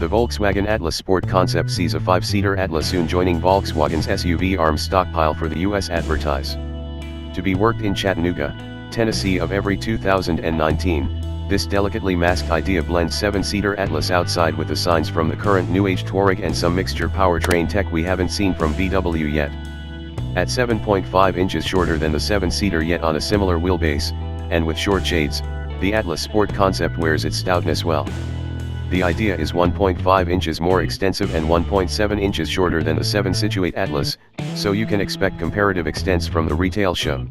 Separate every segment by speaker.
Speaker 1: The Volkswagen Atlas Sport Concept sees a 5-seater Atlas soon joining Volkswagen's SUV ARM stockpile for the US advertise. To be worked in Chattanooga, Tennessee of every 2019, this delicately masked idea blends 7-seater Atlas outside with the signs from the current new age Touareg and some mixture powertrain tech we haven't seen from VW yet. At 7.5 inches shorter than the 7-seater yet on a similar wheelbase, and with short shades, the Atlas Sport Concept wears its stoutness well. The idea is 1.5 inches more extensive and 1.7 inches shorter than the 7-Situate Atlas, so you can expect comparative extents from the retail show.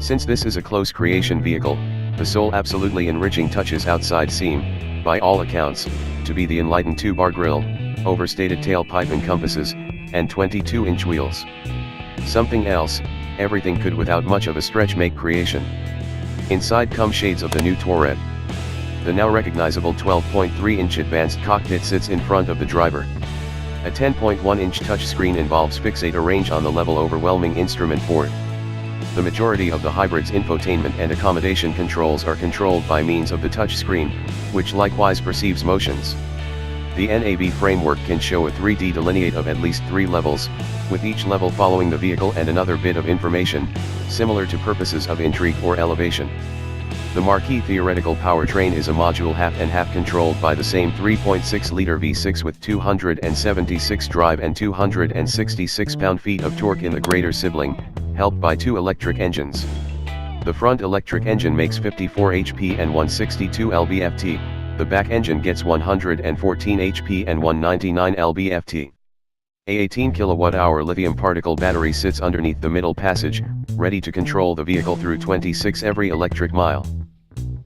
Speaker 1: Since this is a close creation vehicle, the sole absolutely enriching touches outside seem, by all accounts, to be the enlightened 2-bar grille, overstated tailpipe and compasses, and 22-inch wheels. Something else, everything could without much of a stretch make creation. Inside come shades of the new Touareg. The now recognizable 12.3-inch advanced cockpit sits in front of the driver. A 10.1-inch touchscreen involves fixate range on the level overwhelming instrument board. The majority of the hybrid's infotainment and accommodation controls are controlled by means of the touchscreen, which likewise perceives motions. The NAV framework can show a 3D delineate of at least 3 levels, with each level following the vehicle and another bit of information, similar to purposes of intrigue or elevation. The marquee theoretical powertrain is a module half-and-half controlled by the same 3.6-liter V6 with 276 drive and 266 pound-feet of torque in the greater sibling, helped by 2 electric engines. The front electric engine makes 54 HP and 162 lb-ft, the back engine gets 114 HP and 199 lb-ft. A 18 kWh lithium particle battery sits underneath the middle passage, ready to control the vehicle through 26 every electric mile.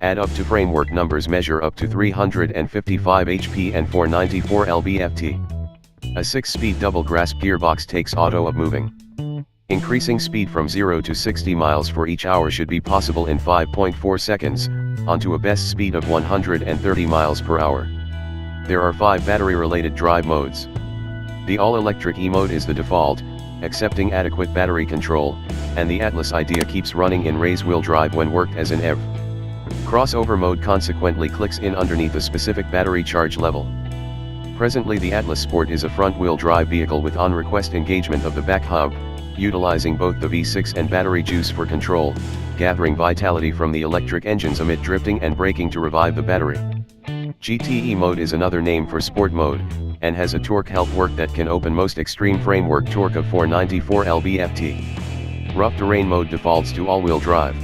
Speaker 1: Add up to framework numbers measure up to 355 HP and 494 lb-ft. A 6-speed double grasp gearbox takes auto of moving. Increasing speed from 0 to 60 miles for each hour should be possible in 5.4 seconds, onto a best speed of 130 miles per hour. There are 5 battery-related drive modes. The all-electric E-mode is the default, accepting adequate battery control, and the Atlas idea keeps running in race-wheel drive when worked as an EV. Crossover mode consequently clicks in underneath a specific battery charge level. Presently the Atlas Sport is a front-wheel drive vehicle with on-request engagement of the back hub, utilizing both the V6 and battery juice for control, gathering vitality from the electric engines amid drifting and braking to revive the battery. GTE mode is another name for sport mode, and has a torque help work that can open most extreme framework torque of 494 lb-ft. Rough terrain mode defaults to all-wheel drive.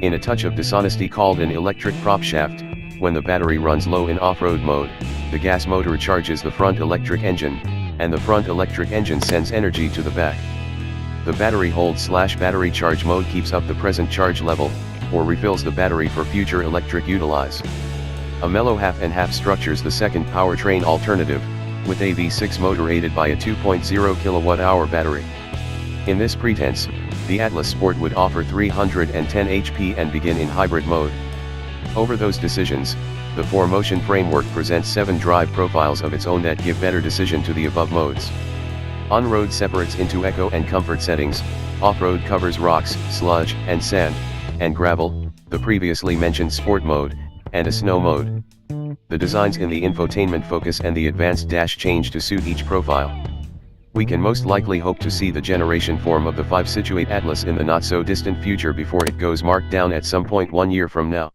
Speaker 1: In a touch of dishonesty called an electric prop shaft, when the battery runs low in off-road mode, the gas motor charges the front electric engine, and the front electric engine sends energy to the back. The battery hold/battery charge mode keeps up the present charge level, or refills the battery for future electric utilize. A mellow half-and-half structures the second powertrain alternative, with a V6 motor aided by a 2.0 kWh battery. In this pretense, the Atlas Sport would offer 310 HP and begin in hybrid mode. Over those decisions, the 4Motion framework presents 7 drive profiles of its own that give better decision to the above modes. On-road separates into eco and comfort settings, off-road covers rocks, sludge, and sand, and gravel, the previously mentioned sport mode, and a snow mode. The designs in the infotainment focus and the advanced dash change to suit each profile. We can most likely hope to see the generation form of the 5-Situate Atlas in the not-so-distant future before it goes marked down at some point 1 year from now.